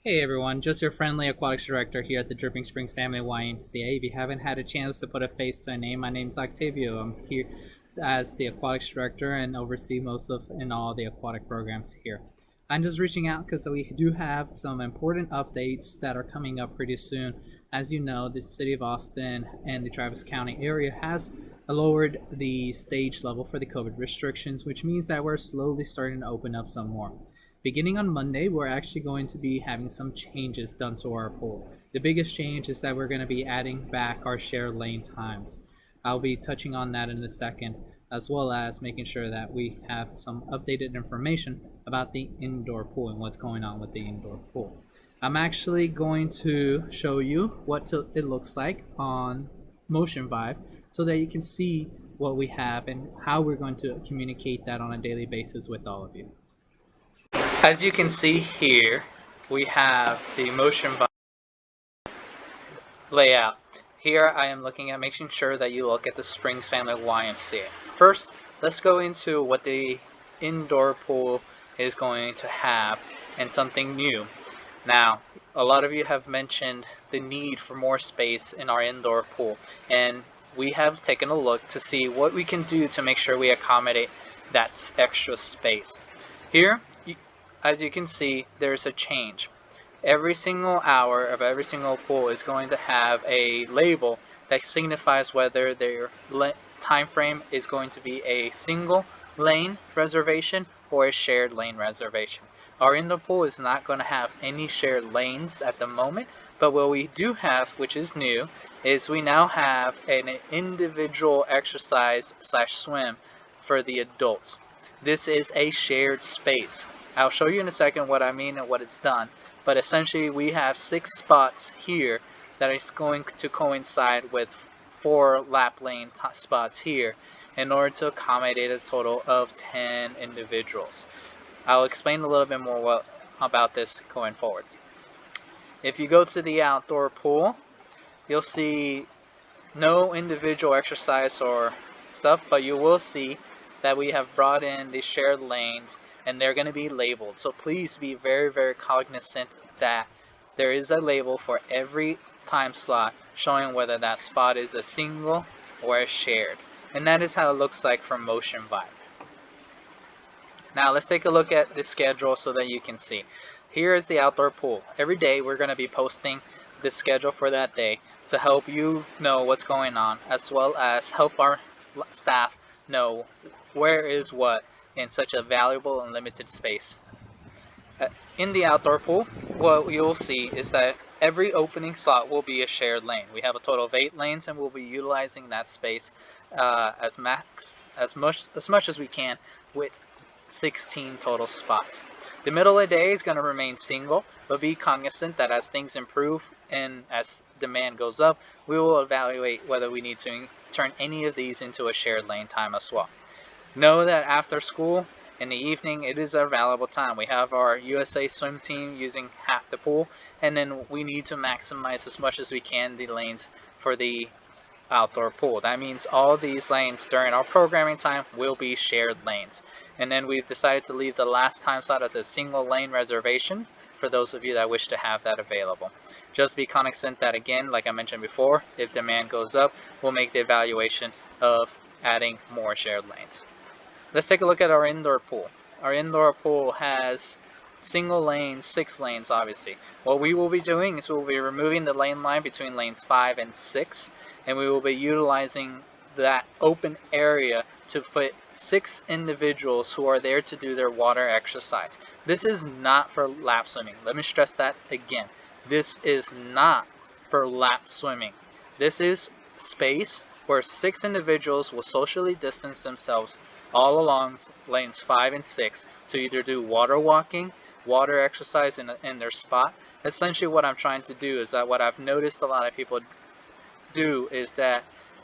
Hey everyone, just your friendly aquatics director here at the Dripping Springs Family YMCA. If you haven't had a chance to put a face to a name, my name's Octavio. I'm here as the aquatics director and oversee most of and all the aquatic programs here. I'm just reaching out because we do have some important updates that are coming up pretty soon. As you know, the city of Austin and the Travis County area has lowered the stage level for the COVID restrictions, which means that we're slowly starting to open up some more. Beginning on Monday, we're actually going to be having some changes done to our pool. The biggest change is that we're going to be adding back our shared lane times. I'll be touching on that in a second, as well as making sure that we have some updated information about the indoor pool and what's going on with the indoor pool. I'm actually going to show you what it looks like on Motion Vibe so that you can see what we have and how we're going to communicate that on a daily basis with all of you. As you can see here, we have the Motion layout. Here I am looking at making sure that you look at the Springs Family YMCA. First, let's go into what the indoor pool is going to have and something new. Now, a lot of you have mentioned the need for more space in our indoor pool, and we have taken a look to see what we can do to make sure we accommodate that extra space. Here, as you can see, there's a change. Every single hour of every single pool is going to have a label that signifies whether their time frame is going to be a single lane reservation or a shared lane reservation. Our indoor pool is not going to have any shared lanes at the moment, but what we do have, which is new, is we now have an individual exercise / swim for the adults. This is a shared space. I'll show you in a second what I mean and what it's done, but essentially we have 6 spots here that is going to coincide with 4 lap lane spots here in order to accommodate a total of 10 individuals. I'll explain a little bit more about this going forward. If you go to the outdoor pool, you'll see no individual exercise or stuff, but you will see that we have brought in the shared lanes and they're going to be labeled. So please be very, very cognizant that there is a label for every time slot showing whether that spot is a single or a shared. And that is how it looks like from Motion Vibe. Now let's take a look at the schedule so that you can see. Here is the outdoor pool. Every day we're going to be posting the schedule for that day to help you know what's going on, as well as help our staff know where is what in such a valuable and limited space. In the outdoor pool, what you'll see is that every opening slot will be a shared lane. We have a total of 8 lanes and we'll be utilizing that space as much as we can with 16 total spots. The middle of the day is going to remain single, but be cognizant that as things improve and as demand goes up, we will evaluate whether we need to turn any of these into a shared lane time as well. Know that after school, in the evening, it is our valuable time. We have our USA swim team using half the pool, and then we need to maximize as much as we can the lanes for the outdoor pool. That means all these lanes during our programming time will be shared lanes. And then we've decided to leave the last time slot as a single lane reservation for those of you that wish to have that available. Just be cognizant that, again, like I mentioned before, if demand goes up, we'll make the evaluation of adding more shared lanes. Let's take a look at our indoor pool. Our indoor pool has single lanes, 6 lanes obviously. What we will be doing is we'll be removing the lane line between lanes 5 and 6, and we will be utilizing that open area to fit 6 individuals who are there to do their water exercise. This is not for lap swimming. Let me stress that again. This is not for lap swimming. This is space where 6 individuals will socially distance themselves all along lanes 5 and 6 to either do water walking, water exercise in their spot. Essentially what I'm trying to do is that what I've noticed a lot of people do is that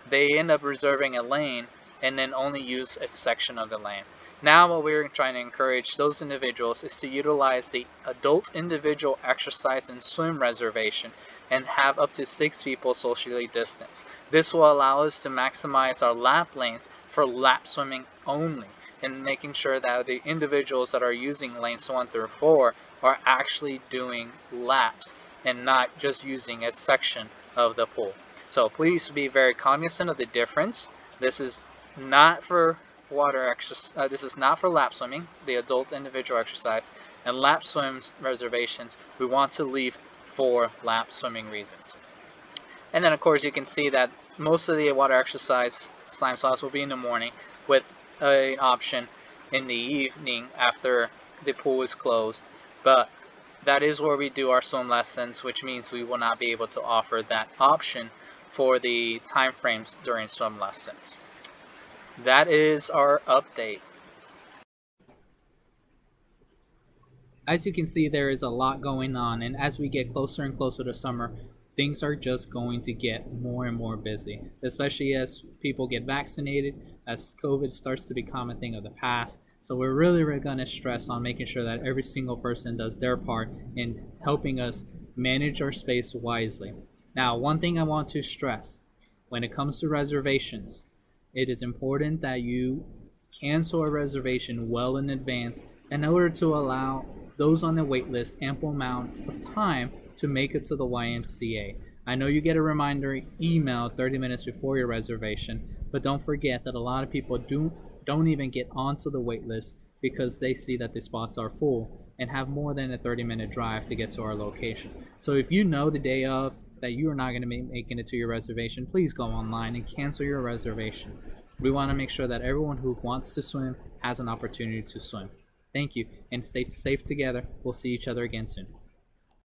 they end up reserving a lane and then only use a section of the lane. Now what we're trying to encourage those individuals is to utilize the adult individual exercise and swim reservation and have up to 6 people socially distanced. This will allow us to maximize our lap lanes for lap swimming only. and making sure that the individuals that are using lanes 1 through 4 are actually doing laps and not just using a section of the pool. So please be very cognizant of the difference. This is not for water exercise. This is not for lap swimming, the adult individual exercise, and lap swims reservations we want to leave for lap swimming reasons. And then of course you can see that most of the water exercise slime slots will be in the morning, with an option in the evening after the pool is closed. But that is where we do our swim lessons, which means we will not be able to offer that option for the time frames during swim lessons. That is our update. As you can see, there is a lot going on, and as we get closer and closer to summer, things are just going to get more and more busy, especially as people get vaccinated, as COVID starts to become a thing of the past. So we're really going to stress on making sure that every single person does their part in helping us manage our space wisely. Now, one thing I want to stress, when it comes to reservations, it is important that you cancel a reservation well in advance in order to allow those on the wait list ample amount of time to make it to the YMCA. I know you get a reminder email 30 minutes before your reservation, but don't forget that a lot of people don't even get onto the wait list because they see that the spots are full and have more than a 30-minute drive to get to our location. So if you know the day of that you are not going to be making it to your reservation, please go online and cancel your reservation. We want to make sure that everyone who wants to swim has an opportunity to swim. Thank you, and stay safe together. We'll see each other again soon.